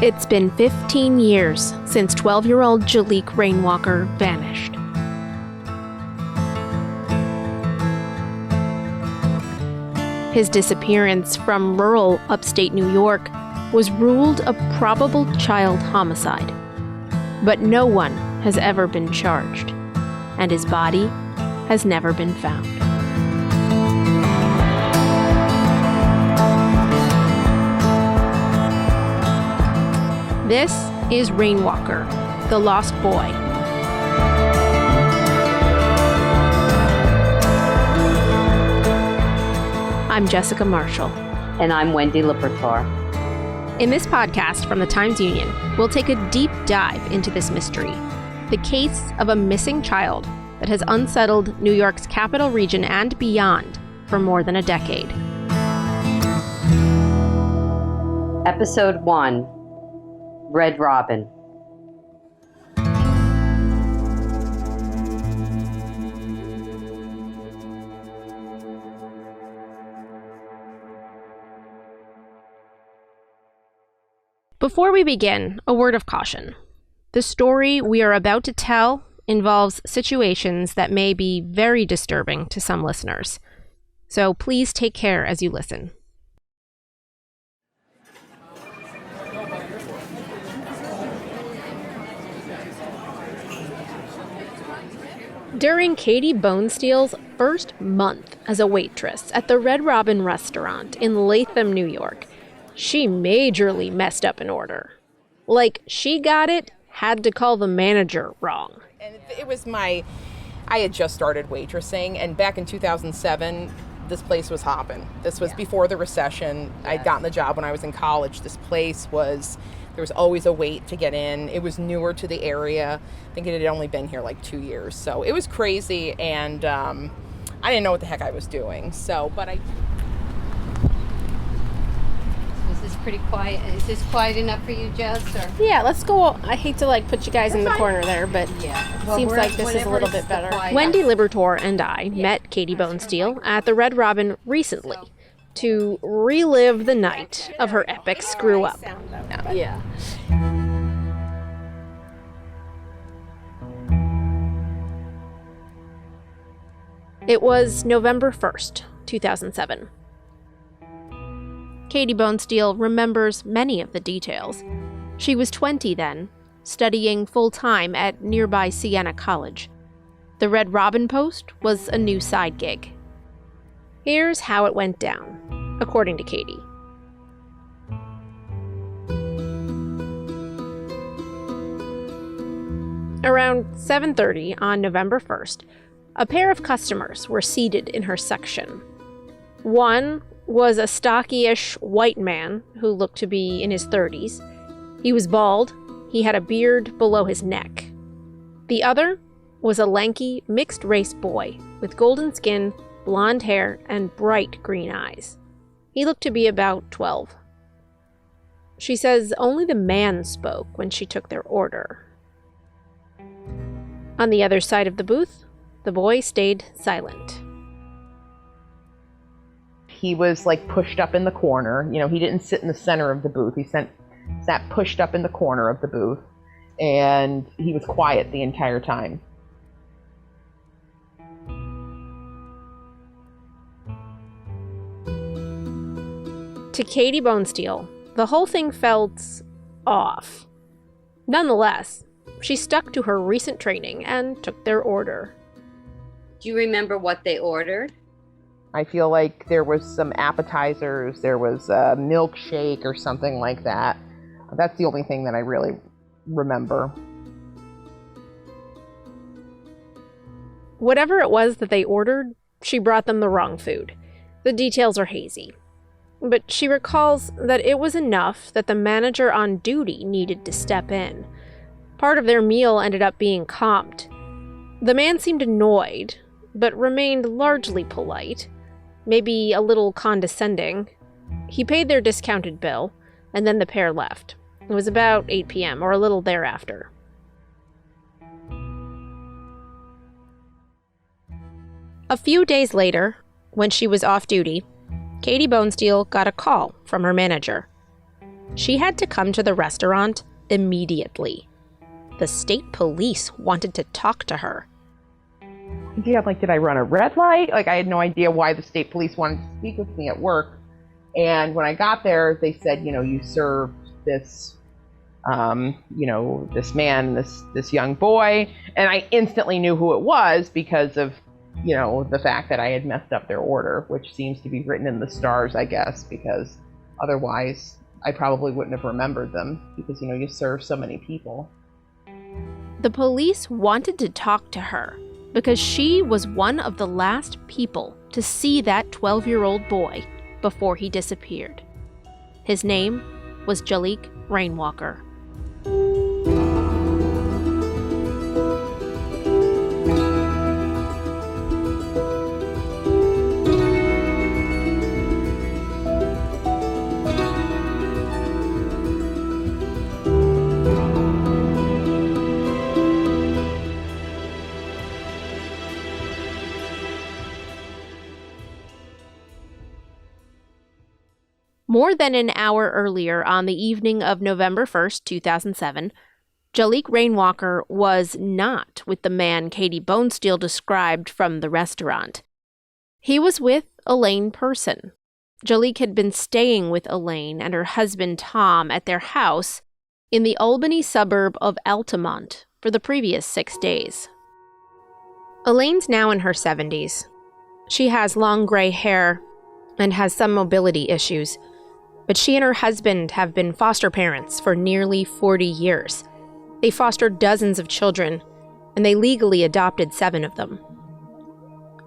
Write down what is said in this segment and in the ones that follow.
It's been 15 years since 12-year-old Jaliek Rainwalker vanished. His disappearance from rural upstate New York was ruled a probable child homicide. But no one has ever been charged, and his body has never been found. This is Rainwalker, the Lost Boy. I'm Jessica Marshall. And I'm Wendy Libertor. In this podcast from the Times-Union, we'll take a deep dive into this mystery, the case of a missing child that has unsettled New York's capital region and beyond for more than a decade. Episode 1, Red Robin. Before we begin, a word of caution. The story we are about to tell involves situations that may be very disturbing to some listeners. So please take care as you listen. During Katie Bonesteel's first month as a waitress at the Red Robin restaurant in Latham, New York, she majorly messed up an order. Like, she got it, had to call the manager wrong. And it was I had just started waitressing, and back in 2007, this place was hopping. This was before the recession. I'd gotten the job when I was in college. This place there was always a wait to get in. It was newer to the area. I think it had only been here like 2 years. So it was crazy, and I didn't know what the heck I was doing. This is pretty quiet. Is this quiet enough for you, Jess? Or? Yeah, let's go. I hate to put you guys in the corner there, but Well, seems like this is a little bit better. quiet. Wendy Libertor and I met Katie Bonesteel at the Red Robin recently to relive the night of her epic screw-up. Yeah. It was November 1st, 2007. Katie Bonesteel remembers many of the details. She was 20 then, studying full-time at nearby Siena College. The Red Robin post was a new side gig. Here's how it went down, according to Katie. Around 7:30 on November 1st, a pair of customers were seated in her section. One was a stocky-ish white man who looked to be in his 30s. He was bald. He had a beard below his neck. The other was a lanky, mixed-race boy with golden skin, blonde hair, and bright green eyes. He looked to be about 12. She says only the man spoke when she took their order. On the other side of the booth, the boy stayed silent. He was pushed up in the corner. He didn't sit in the center of the booth. He sat pushed up in the corner of the booth, and he was quiet the entire time. To Katie Bonesteel, the whole thing felt off. Nonetheless, she stuck to her recent training and took their order. Do you remember what they ordered? I feel like there was some appetizers, there was a milkshake or something like that. That's the only thing that I really remember. Whatever it was that they ordered, she brought them the wrong food. The details are hazy. But she recalls that it was enough that the manager on duty needed to step in. Part of their meal ended up being comped. The man seemed annoyed, but remained largely polite, maybe a little condescending. He paid their discounted bill, and then the pair left. It was about 8 p.m., or a little thereafter. A few days later, when she was off duty, Katie Bonesteel got a call from her manager. She had to come to the restaurant immediately. The state police wanted to talk to her. Yeah, like, did I run a red light? Like, I had no idea why the state police wanted to speak with me at work. And when I got there, they said, you served this, this man, this young boy. And I instantly knew who it was because of, the fact that I had messed up their order, which seems to be written in the stars, I guess, because otherwise I probably wouldn't have remembered them because, you serve so many people. The police wanted to talk to her because she was one of the last people to see that 12-year-old boy before he disappeared. His name was Jaliek Rainwalker. More than an hour earlier, on the evening of November 1st, 2007, Jaliek Rainwalker was not with the man Katie Bonesteel described from the restaurant. He was with Elaine Person. Jaliek had been staying with Elaine and her husband Tom at their house in the Albany suburb of Altamont for the previous 6 days. Elaine's now in her 70s. She has long gray hair and has some mobility issues. But she and her husband have been foster parents for nearly 40 years. They fostered dozens of children, and they legally adopted 7 of them.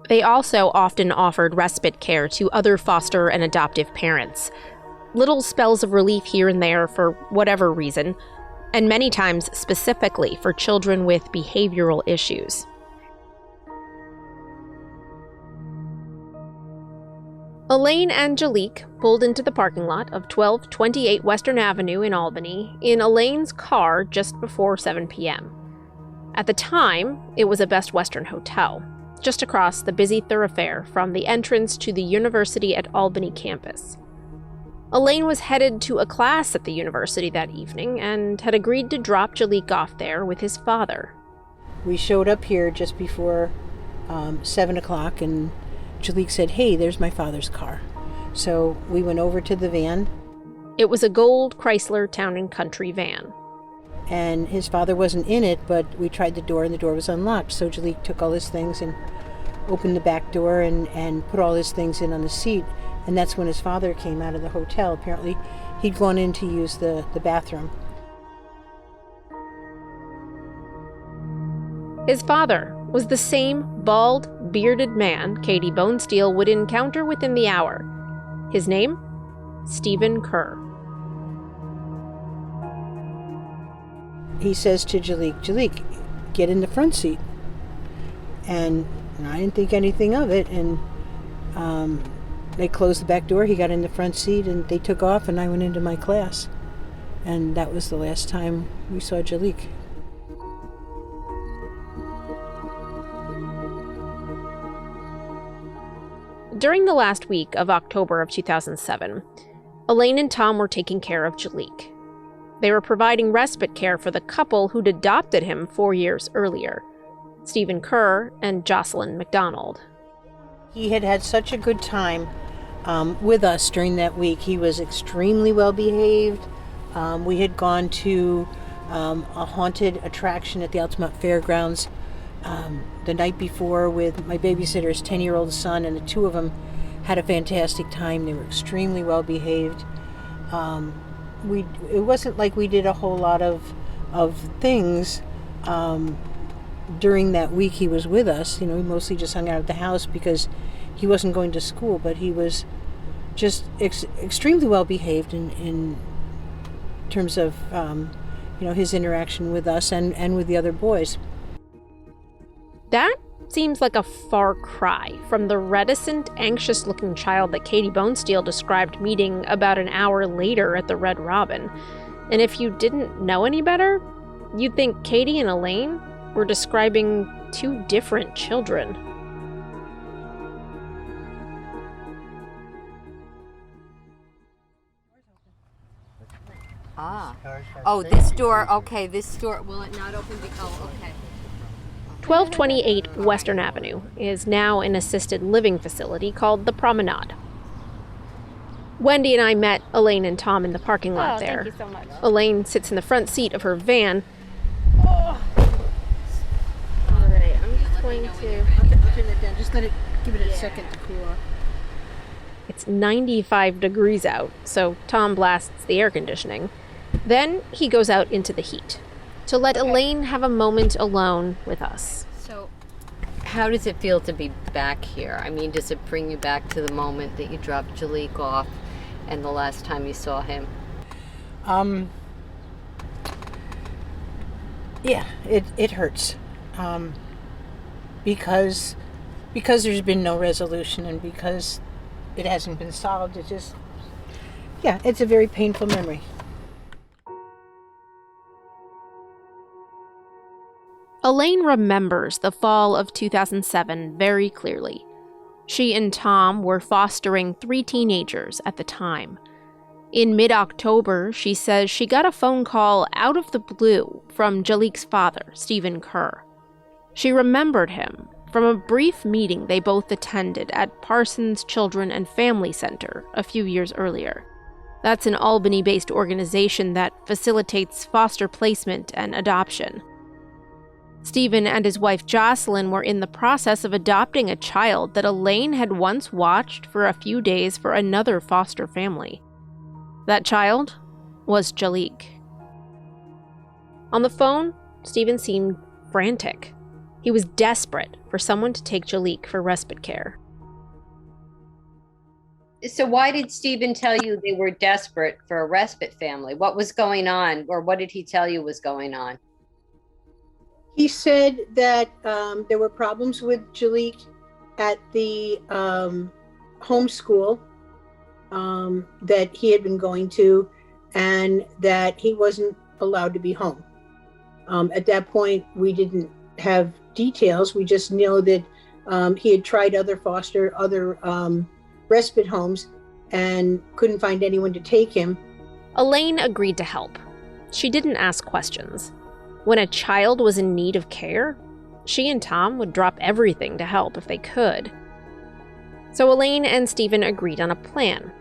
They also often offered respite care to other foster and adoptive parents. Little spells of relief here and there for whatever reason, and many times specifically for children with behavioral issues. Elaine and Jaliek pulled into the parking lot of 1228 Western Avenue in Albany in Elaine's car just before 7 p.m. At the time, it was a Best Western hotel, just across the busy thoroughfare from the entrance to the University at Albany campus. Elaine was headed to a class at the university that evening and had agreed to drop Jaliek off there with his father. We showed up here just before 7 o'clock, and Jaliek said, "Hey, there's my father's car." So we went over to the van. It was a gold Chrysler Town & Country van. And his father wasn't in it, but we tried the door and the door was unlocked. So Jaliek took all his things and opened the back door and put all his things in on the seat. And that's when his father came out of the hotel. Apparently, he'd gone in to use the bathroom. His father was the same bald, bearded man Katie Bonesteel would encounter within the hour. His name? Stephen Kerr. He says to Jaliek, "Jaliek, get in the front seat." And I didn't think anything of it. And they closed the back door. He got in the front seat and they took off, and I went into my class. And that was the last time we saw Jaliek. During the last week of October of 2007, Elaine and Tom were taking care of Jaliek. They were providing respite care for the couple who'd adopted him 4 years earlier, Stephen Kerr and Jocelyn McDonald. He had had such a good time with us during that week. He was extremely well behaved. We had gone to a haunted attraction at the Altamont Fairgrounds the night before with my babysitter's 10-year-old son, and the two of them had a fantastic time. They were extremely well behaved. It wasn't like we did a whole lot of things during that week he was with us. We mostly just hung out at the house because he wasn't going to school, but he was just extremely well behaved in terms of his interaction with us and with the other boys. That seems like a far cry from the reticent, anxious-looking child that Katie Bonesteel described meeting about an hour later at the Red Robin. And if you didn't know any better, you'd think Katie and Elaine were describing two different children. Ah. Oh, this door, okay, this door, will it not open? Oh, okay. 1228 Western Avenue is now an assisted living facility called the Promenade. Wendy and I met Elaine and Tom in the parking lot there. Thank you so much. Elaine sits in the front seat of her van. All right, I'm just going to... I'll turn it down. Just give it a second to cool off. It's 95 degrees out, so Tom blasts the air conditioning. Then he goes out into the heat to let Elaine have a moment alone with us. So, how does it feel to be back here? I mean, does it bring you back to the moment that you dropped Jaliek off and the last time you saw him? Yeah, it hurts. Because there's been no resolution and because it hasn't been solved, it's a very painful memory. Elaine remembers the fall of 2007 very clearly. She and Tom were fostering 3 teenagers at the time. In mid-October, she says she got a phone call out of the blue from Jaliek's father, Stephen Kerr. She remembered him from a brief meeting they both attended at Parsons Children and Family Center a few years earlier. That's an Albany-based organization that facilitates foster placement and adoption. Stephen and his wife Jocelyn were in the process of adopting a child that Elaine had once watched for a few days for another foster family. That child was Jaliek. On the phone, Stephen seemed frantic. He was desperate for someone to take Jaliek for respite care. So why did Stephen tell you they were desperate for a respite family? What was going on, or what did he tell you was going on? He said that there were problems with Jaliek at the home school that he had been going to, and that he wasn't allowed to be home. At that point, we didn't have details. We just know that he had tried other respite homes and couldn't find anyone to take him. Elaine agreed to help. She didn't ask questions. When a child was in need of care, she and Tom would drop everything to help if they could. So Elaine and Stephen agreed on a plan.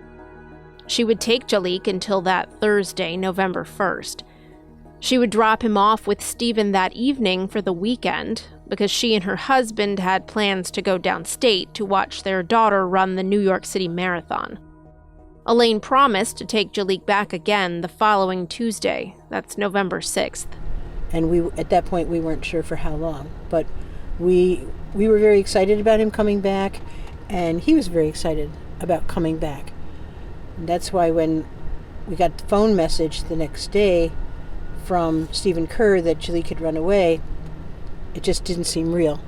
She would take Jaliek until that Thursday, November 1st. She would drop him off with Stephen that evening for the weekend because she and her husband had plans to go downstate to watch their daughter run the New York City Marathon. Elaine promised to take Jaliek back again the following Tuesday. That's November 6th. And at that point, we weren't sure for how long, but we were very excited about him coming back, and he was very excited about coming back. And that's why when we got the phone message the next day from Stephen Kerr that Jaliek had run away, it just didn't seem real.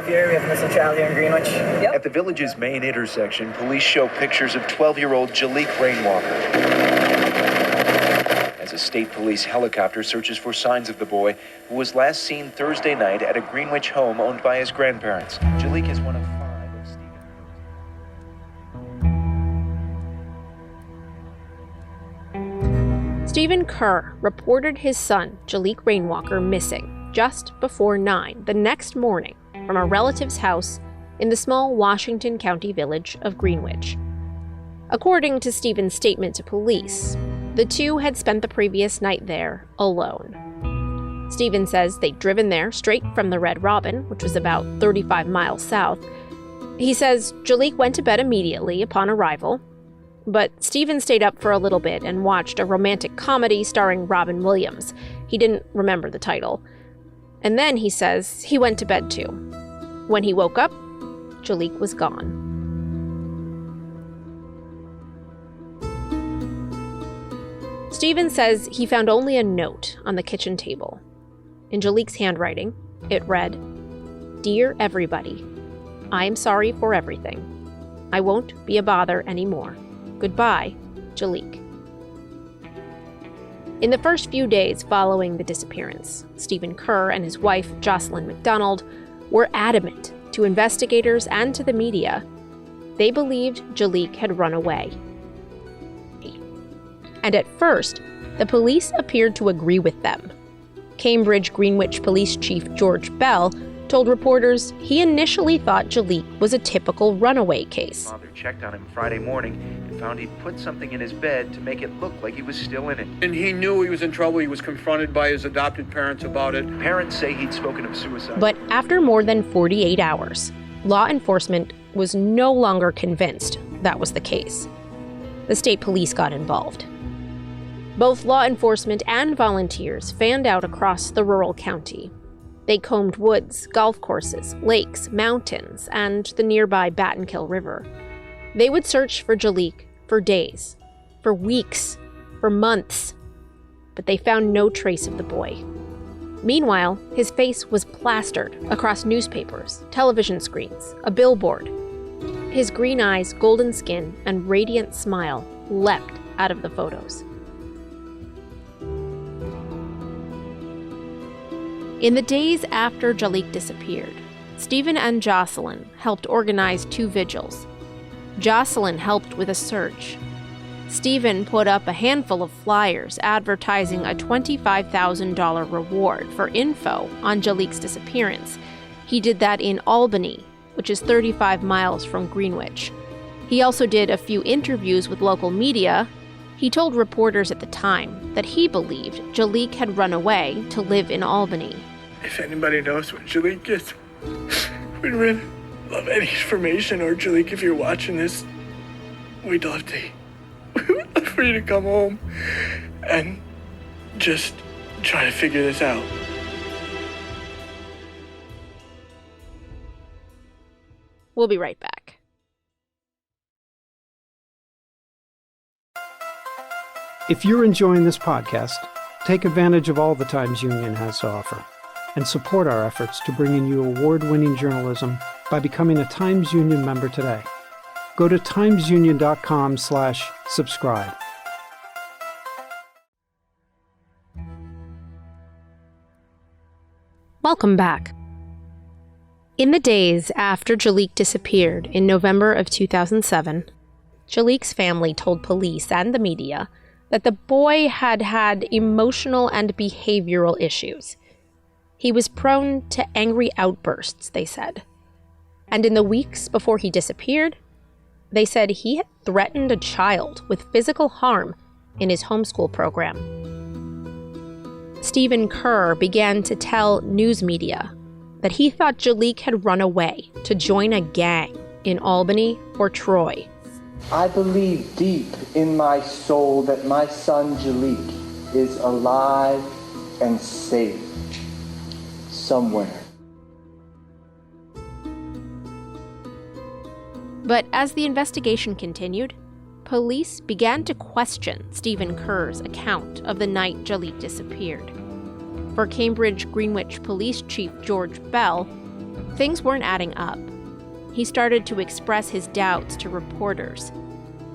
Here, we have a missing child here in Greenwich. Yep. At the village's main intersection, police show pictures of 12-year-old Jaliek Rainwalker. As a state police helicopter searches for signs of the boy, who was last seen Thursday night at a Greenwich home owned by his grandparents. Jaliek is one of 5 of Stephen. Stephen Kerr reported his son, Jaliek Rainwalker, missing just before 9 the next morning from a relative's house in the small Washington County village of Greenwich. According to Stephen's statement to police, the two had spent the previous night there alone. Stephen says they'd driven there straight from the Red Robin, which was about 35 miles south. He says Jaliek went to bed immediately upon arrival, but Stephen stayed up for a little bit and watched a romantic comedy starring Robin Williams. He didn't remember the title. And then, he says, he went to bed too. When he woke up, Jaliek was gone. Stephen says he found only a note on the kitchen table. In Jaliek's handwriting, it read, "Dear everybody, I am sorry for everything. I won't be a bother anymore. Goodbye, Jaliek." In the first few days following the disappearance, Stephen Kerr and his wife, Jocelyn McDonald, were adamant to investigators and to the media. They believed Jaliek had run away. And at first, the police appeared to agree with them. Cambridge Greenwich Police Chief George Bell told reporters he initially thought Jaliek was a typical runaway case. Father checked on him Friday morning and found he'd put something in his bed to make it look like he was still in it. And he knew he was in trouble. He was confronted by his adopted parents about it. Parents say he'd spoken of suicide. But after more than 48 hours, law enforcement was no longer convinced that was the case. The state police got involved. Both law enforcement and volunteers fanned out across the rural county. They combed woods, golf courses, lakes, mountains, and the nearby Battenkill River. They would search for Jaliek for days, for weeks, for months, but they found no trace of the boy. Meanwhile, his face was plastered across newspapers, television screens, a billboard. His green eyes, golden skin, and radiant smile leapt out of the photos. In the days after Jaliek disappeared, Stephen and Jocelyn helped organize 2 vigils. Jocelyn helped with a search. Stephen put up a handful of flyers advertising a $25,000 reward for info on Jaliek's disappearance. He did that in Albany, which is 35 miles from Greenwich. He also did a few interviews with local media. He told reporters at the time that he believed Jaliek had run away to live in Albany. If anybody knows what Jaliek is, we'd really love any information. Or Jaliek, if you're watching this, we'd love for you to come home and just try to figure this out. We'll be right back. If you're enjoying this podcast, take advantage of all the Times Union has to offer and support our efforts to bring in you award-winning journalism by becoming a Times Union member today. Go to timesunion.com/subscribe. Welcome back. In the days after Jaliek disappeared in November of 2007, Jaliek's family told police and the media that the boy had had emotional and behavioral issues. He was prone to angry outbursts, they said. And in the weeks before he disappeared, they said he had threatened a child with physical harm in his homeschool program. Stephen Kerr began to tell news media that he thought Jaliek had run away to join a gang in Albany or Troy. I believe deep in my soul that my son Jaliek is alive and safe somewhere. But as the investigation continued, police began to question Stephen Kerr's account of the night Jaliek disappeared. For Cambridge Greenwich Police Chief George Bell, things weren't adding up. He started to express his doubts to reporters.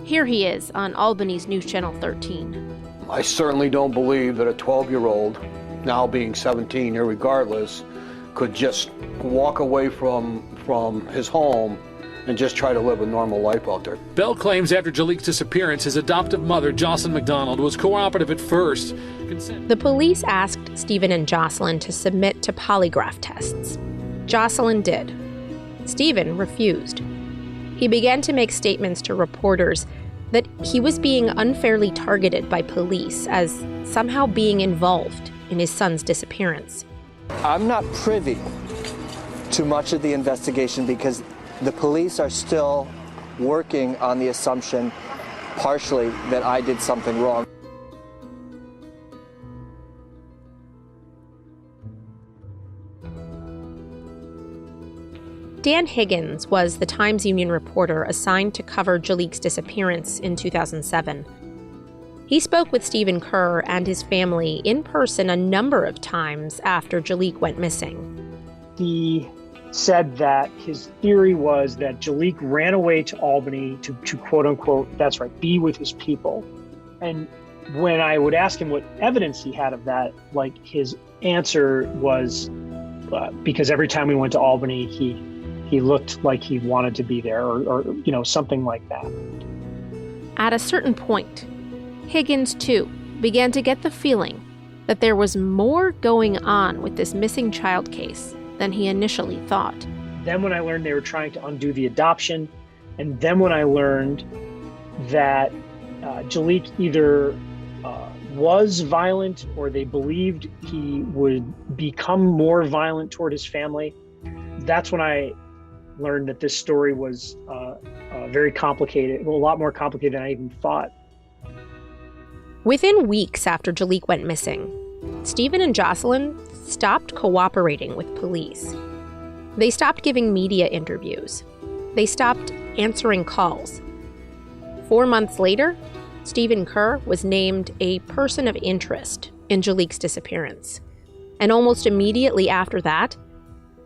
Here he is on Albany's News Channel 13. I certainly don't believe that a 12-year-old, now being 17, irregardless, could just walk away from his home and just try to live a normal life out there. Bell claims after Jaliek's disappearance, his adoptive mother, Jocelyn McDonald, was cooperative at first. The police asked Stephen and Jocelyn to submit to polygraph tests. Jocelyn did. Stephen refused. He began to make statements to reporters that he was being unfairly targeted by police as somehow being involved in his son's disappearance. I'm not privy to much of the investigation because the police are still working on the assumption, partially, that I did something wrong. Dan Higgins was the Times Union reporter assigned to cover Jaliek's disappearance in 2007. He spoke with Stephen Kerr and his family in person a number of times after Jaliek went missing. He said that his theory was that Jaliek ran away to Albany to quote unquote, that's right, be with his people. And when I would ask him what evidence he had of that, like his answer was because every time we went to Albany, he looked like he wanted to be there, or something like that. At a certain point, Higgins, too, began to get the feeling that there was more going on with this missing child case than he initially thought. Then when I learned they were trying to undo the adoption, and then when I learned that Jaliek either was violent or they believed he would become more violent toward his family, that's when I learned that this story was very complicated, a lot more complicated than I even thought. Within weeks after Jaliek went missing, Stephen and Jocelyn stopped cooperating with police. They stopped giving media interviews. They stopped answering calls. 4 months later, Stephen Kerr was named a person of interest in Jaliek's disappearance. And almost immediately after that,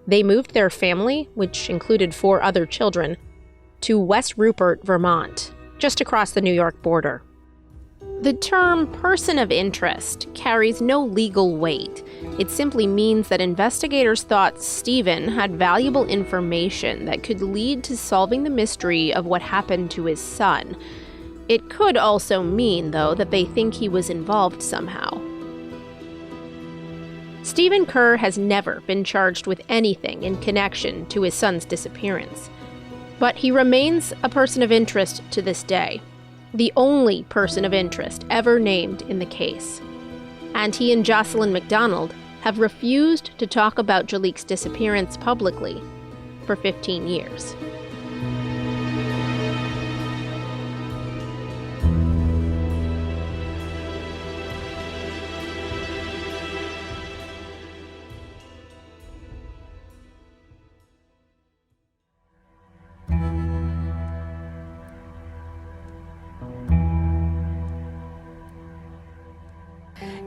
they moved their family, which included 4 other children, to West Rupert, Vermont, just across the New York border. The term person of interest carries no legal weight. It simply means that investigators thought Stephen had valuable information that could lead to solving the mystery of what happened to his son. It could also mean, though, that they think he was involved somehow. Stephen Kerr has never been charged with anything in connection to his son's disappearance, but he remains a person of interest to this day, the only person of interest ever named in the case. And he and Jocelyn McDonald have refused to talk about Jaliek's disappearance publicly for 15 years.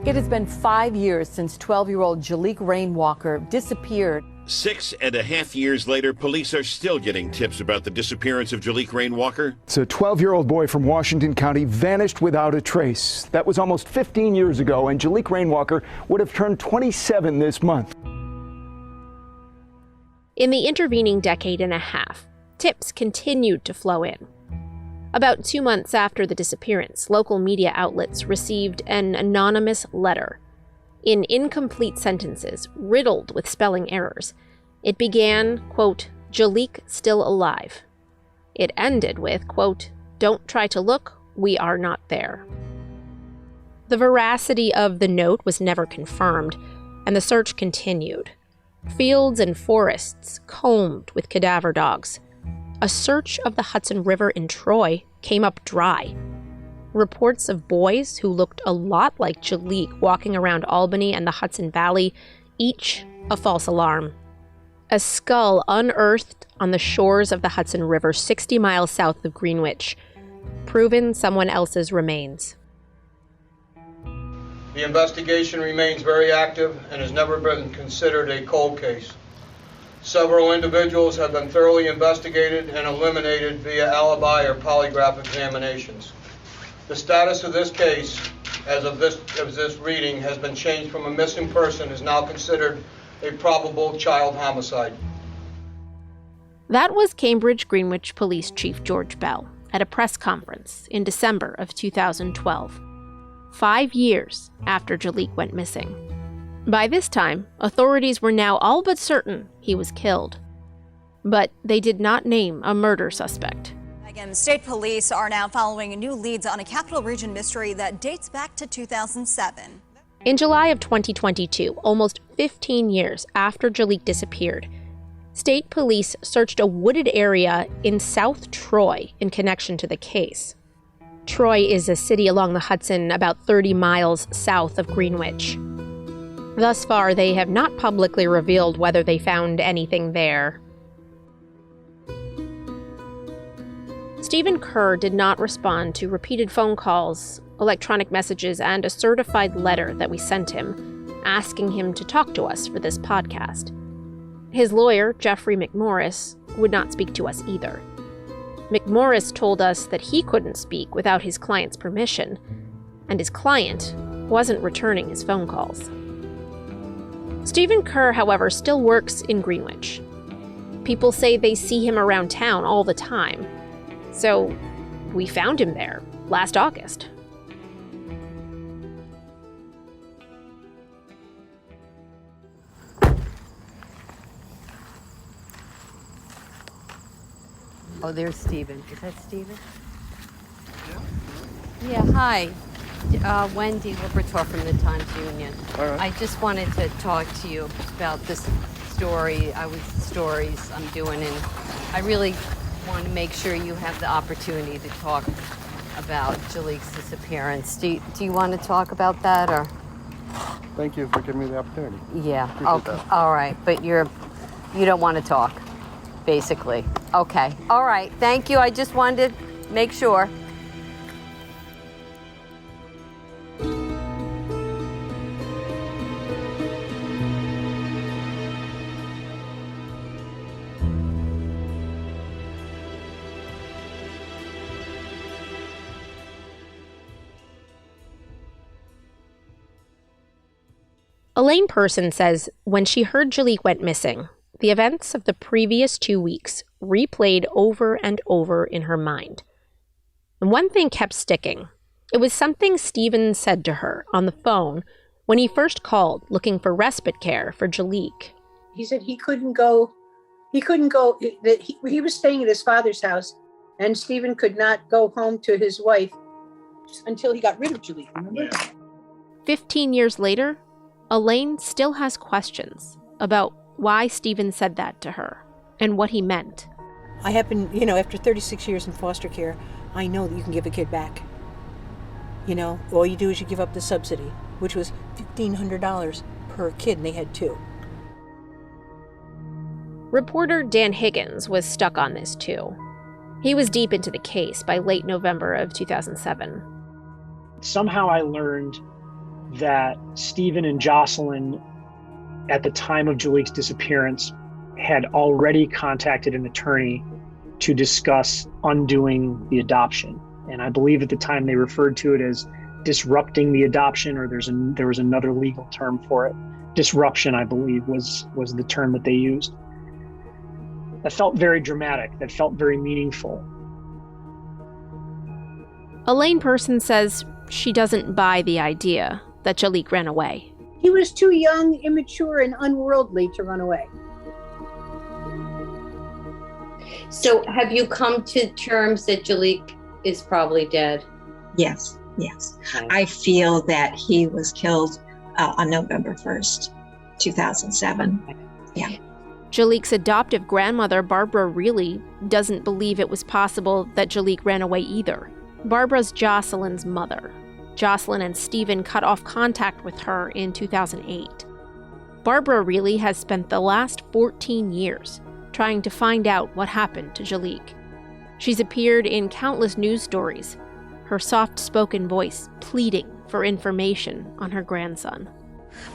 It has been 5 years since 12-year-old Jaliek Rainwalker disappeared. 6.5 years later, police are still getting tips about the disappearance of Jaliek Rainwalker. It's a 12-year-old boy from Washington County vanished without a trace. That was almost 15 years ago, and Jaliek Rainwalker would have turned 27 this month. In the intervening decade and a half, tips continued to flow in. About 2 months after the disappearance, local media outlets received an anonymous letter. In incomplete sentences, riddled with spelling errors. It began, quote, "Jaliek still alive." It ended with, quote, "Don't try to look, we are not there." The veracity of the note was never confirmed, and the search continued. Fields and forests combed with cadaver dogs. A search of the Hudson River in Troy came up dry. Reports of boys who looked a lot like Jaliek walking around Albany and the Hudson Valley, each a false alarm. A skull unearthed on the shores of the Hudson River 60 miles south of Greenwich, proven someone else's remains. The investigation remains very active and has never been considered a cold case. Several individuals have been thoroughly investigated and eliminated via alibi or polygraph examinations. The status of this case, as of this reading, has been changed from a missing person, is now considered a probable child homicide. That was Cambridge Greenwich Police Chief George Bell at a press conference in December of 2012, 5 years after Jaliek went missing. By this time, authorities were now all but certain he was killed. But they did not name a murder suspect. Again, state police are now following new leads on a Capital Region mystery that dates back to 2007. In July of 2022, almost 15 years after Jaliek disappeared, state police searched a wooded area in South Troy in connection to the case. Troy is a city along the Hudson about 30 miles south of Greenwich. Thus far, they have not publicly revealed whether they found anything there. Stephen Kerr did not respond to repeated phone calls, electronic messages, and a certified letter that we sent him, asking him to talk to us for this podcast. His lawyer, Jeffrey McMorris, would not speak to us either. McMorris told us that he couldn't speak without his client's permission, and his client wasn't returning his phone calls. Stephen Kerr, however, still works in Greenwich. People say they see him around town all the time. So we found him there last August. Oh, there's Stephen. Is that Stephen? Yeah, hi. Wendy Libertor from the Times-Union. All right. I just wanted to talk to you about this stories I'm doing, and I really want to make sure you have the opportunity to talk about Jaliek's disappearance. Do you want to talk about that, or? Thank you for giving me the opportunity. Yeah. Appreciate Okay. that. All right, but you don't want to talk, basically. Okay. All right. Thank you. I just wanted to make sure. Elaine Person says when she heard Jaliek went missing, the events of the previous 2 weeks replayed over and over in her mind. And one thing kept sticking. It was something Stephen said to her on the phone when he first called looking for respite care for Jaliek. He said he couldn't go, that he was staying at his father's house, and Stephen could not go home to his wife until he got rid of Jaliek, remember? 15 years later, Elaine still has questions about why Stephen said that to her and what he meant. I happen, after 36 years in foster care, I know that you can give a kid back. All you do is you give up the subsidy, which was $1,500 per kid, and they had 2. Reporter Dan Higgins was stuck on this too. He was deep into the case by late November of 2007. Somehow I learned that Stephen and Jocelyn, at the time of Jaliek's disappearance, had already contacted an attorney to discuss undoing the adoption. And I believe at the time they referred to it as disrupting the adoption, or there was another legal term for it. Disruption, I believe, was the term that they used. That felt very dramatic. That felt very meaningful. Elaine Person says she doesn't buy the idea that Jaliek ran away. He was too young, immature, and unworldly to run away. So have you come to terms that Jaliek is probably dead? Yes. I feel that he was killed on November 1st, 2007. Yeah. Jaliek's adoptive grandmother, Barbara, really doesn't believe it was possible that Jaliek ran away either. Barbara's Jocelyn's mother. Jocelyn and Stephen cut off contact with her in 2008. Barbara really has spent the last 14 years trying to find out what happened to Jaliek. She's appeared in countless news stories, her soft-spoken voice pleading for information on her grandson.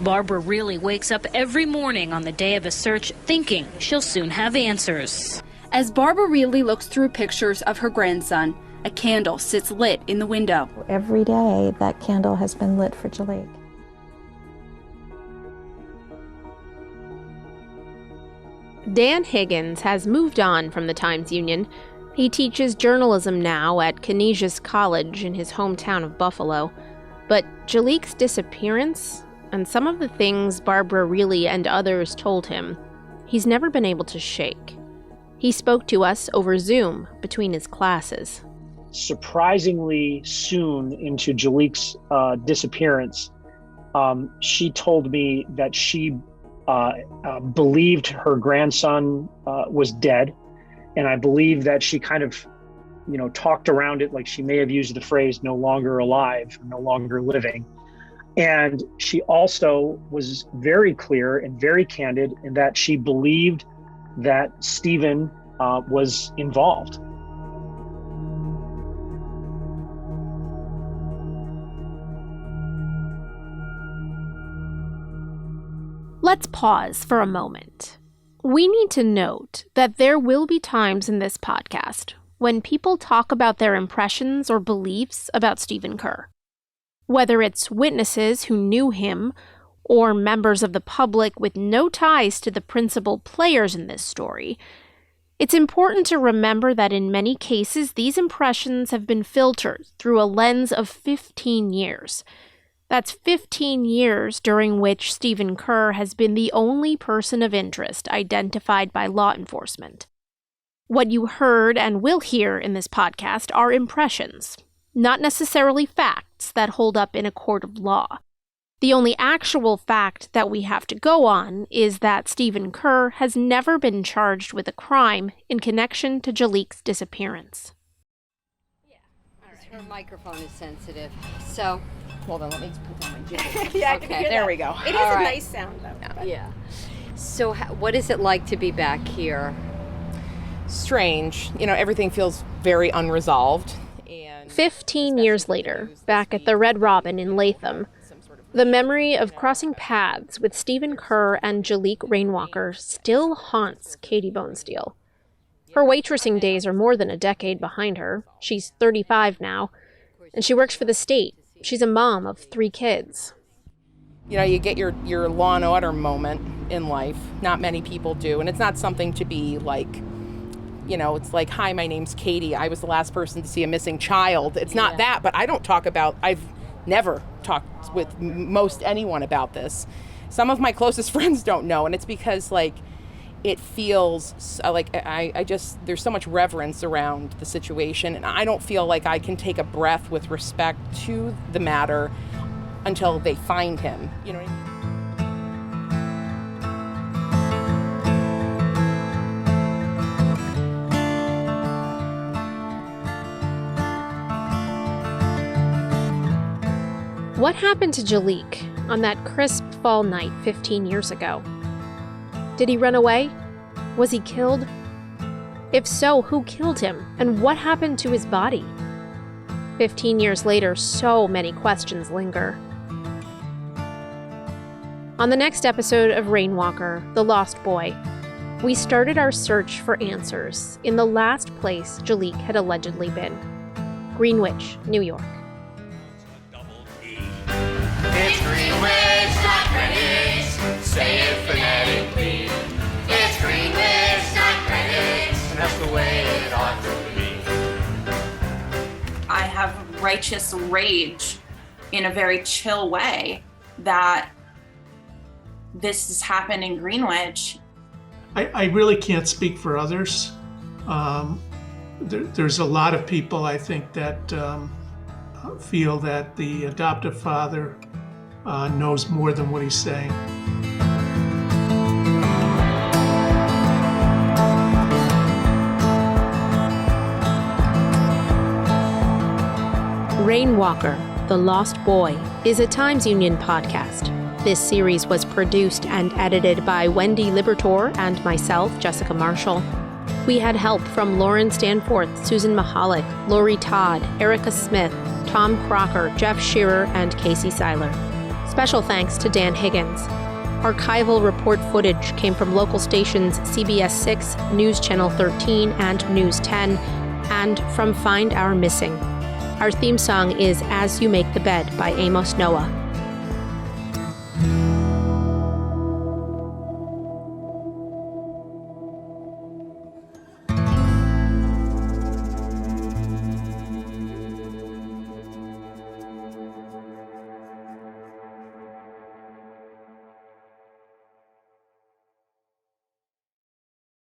Barbara really wakes up every morning on the day of a search thinking she'll soon have answers. As Barbara Reilly looks through pictures of her grandson, a candle sits lit in the window. Every day that candle has been lit for Jaliek. Dan Higgins has moved on from the Times-Union. He teaches journalism now at Canisius College in his hometown of Buffalo. But Jaliek's disappearance, and some of the things Barbara Reilly and others told him, he's never been able to shake. He spoke to us over Zoom between his classes. Surprisingly soon into Jaliek's disappearance, she told me that she believed her grandson was dead. And I believe that she kind of, talked around it, like she may have used the phrase no longer alive, no longer living. And she also was very clear and very candid in that she believed that Stephen was involved. Let's pause for a moment. We need to note that there will be times in this podcast when people talk about their impressions or beliefs about Stephen Kerr. Whether it's witnesses who knew him or members of the public with no ties to the principal players in this story, it's important to remember that in many cases, these impressions have been filtered through a lens of 15 years. That's 15 years during which Stephen Kerr has been the only person of interest identified by law enforcement. What you heard and will hear in this podcast are impressions, not necessarily facts that hold up in a court of law. The only actual fact that we have to go on is that Stephen Kerr has never been charged with a crime in connection to Jaliek's disappearance. Her microphone is sensitive, so... Hold on, let me put down my jingle. Yeah, I can hear there that. we go. It is a nice sound, though. Yeah. So what is it like to be back here? Strange. Everything feels very unresolved. 15 years later, back at the Red Robin in Latham, the memory of crossing paths with Stephen Kerr and Jaliek Rainwalker still haunts Katie Bonesteel. Her waitressing days are more than a decade behind her. She's 35 now, and she works for the state. She's a mom of 3 kids. You get your Law and Order moment in life. Not many people do, and it's not something to be like, it's like, hi, my name's Katie. I was the last person to see a missing child. It's not that, but I've never talked with most anyone about this. Some of my closest friends don't know, and it's because, it feels like there's so much reverence around the situation, and I don't feel like I can take a breath with respect to the matter until they find him. You know what I mean? What happened to Jaliek on that crisp fall night 15 years ago? Did he run away? Was he killed? If so, who killed him? And what happened to his body? 15 years later, so many questions linger. On the next episode of Rainwalker, The Lost Boy, we started our search for answers in the last place Jaliek had allegedly been, Greenwich, New York. It's Greenwich, not Greenwich. Say it phonetically. It's Greenwich, not Greenwich. And that's the way it ought to be. I have righteous rage in a very chill way that this has happened in Greenwich. I really can't speak for others. There's a lot of people, I think, that feel that the adoptive father knows more than what he's saying. Rainwalker, The Lost Boy, is a Times Union podcast. This series was produced and edited by Wendy Libertor and myself, Jessica Marshall. We had help from Lauren Stanforth, Susan Mahalik, Lori Todd, Erica Smith, Tom Crocker, Jeff Shearer, and Casey Seiler. Special thanks to Dan Higgins. Archival report footage came from local stations CBS 6, News Channel 13, and News 10, and from Find Our Missing. Our theme song is As You Make the Bed by Amos Noah.